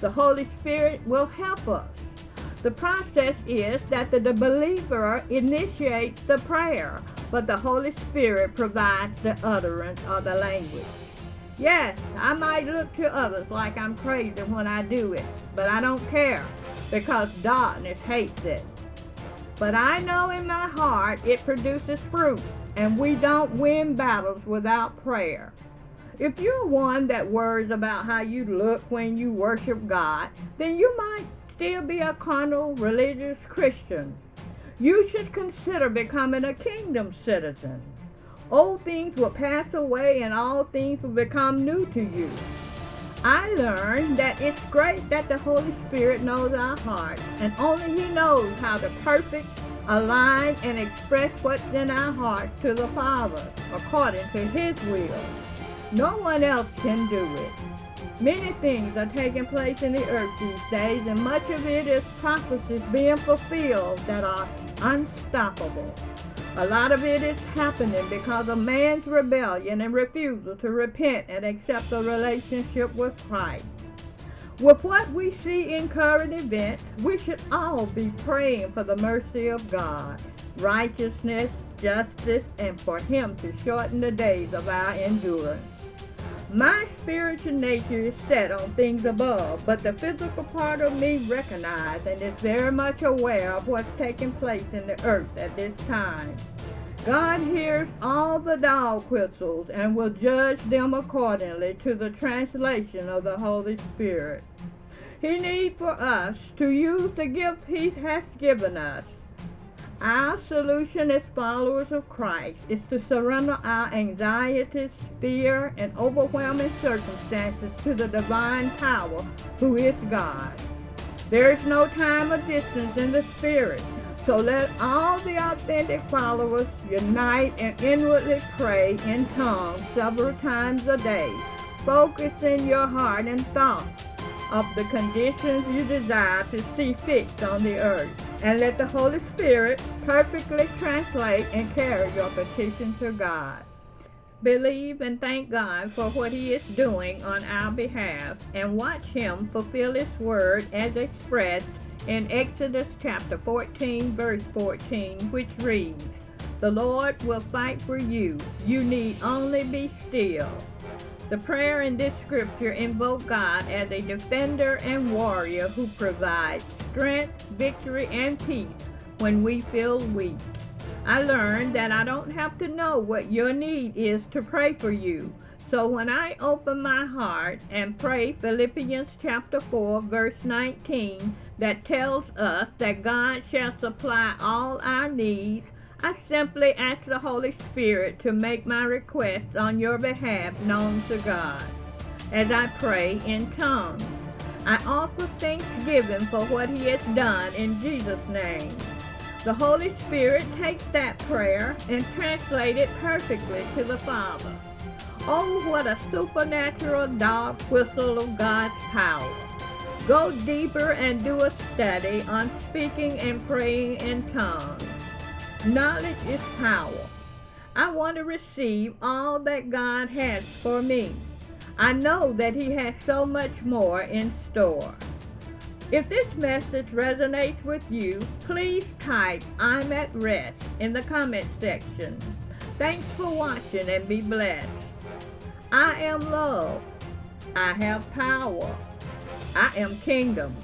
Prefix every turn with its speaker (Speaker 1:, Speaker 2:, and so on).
Speaker 1: The Holy Spirit will help us. The process is that the believer initiates the prayer, but the Holy Spirit provides the utterance or the language. Yes, I might look to others like I'm crazy when I do it, but I don't care because darkness hates it. But I know in my heart it produces fruit, and we don't win battles without prayer. If you're one that worries about how you look when you worship God, then you might still be a carnal religious Christian. You should consider becoming a kingdom citizen. Old things will pass away and all things will become new to you. I learned that it's great that the Holy Spirit knows our hearts, and only He knows how to perfect, align, and express what's in our hearts to the Father, according to His will. No one else can do it. Many things are taking place in the earth these days, and much of it is prophecies being fulfilled that are unstoppable. A lot of it is happening because of man's rebellion and refusal to repent and accept a relationship with Christ. With what we see in current events, we should all be praying for the mercy of God, righteousness, justice, and for Him to shorten the days of our endurance. My spiritual nature is set on things above, but the physical part of me recognizes and is very much aware of what's taking place in the earth at this time. God hears all the dog whistles and will judge them accordingly to the translation of the Holy Spirit. He needs for us to use the gift He has given us. Our solution as followers of Christ is to surrender our anxieties, fear, and overwhelming circumstances to the divine power who is God. There is no time or distance in the Spirit, so let all the authentic followers unite and inwardly pray in tongues several times a day. Focus in your heart and thoughts of the conditions you desire to see fixed on the earth, and let the Holy Spirit perfectly translate and carry your petition to God. Believe and thank God for what He is doing on our behalf, and watch Him fulfill His word as expressed in Exodus chapter 14, verse 14, which reads, "The Lord will fight for you. You need only be still." The prayer in this scripture invokes God as a defender and warrior who provides strength, victory, and peace when we feel weak. I learned that I don't have to know what your need is to pray for you. So when I open my heart and pray Philippians chapter 4, verse 19, that tells us that God shall supply all our needs, I simply ask the Holy Spirit to make my requests on your behalf known to God. As I pray in tongues, I offer thanksgiving for what He has done in Jesus' name. The Holy Spirit takes that prayer and translates it perfectly to the Father. Oh, what a supernatural dog whistle of God's power. Go deeper and do a study on speaking and praying in tongues. Knowledge is power. I want to receive all that God has for me. I know that He has so much more in store. If this message resonates with you, please type "I'm at rest" in the comment section. Thanks for watching and be blessed. I am love. I have power. I am kingdom.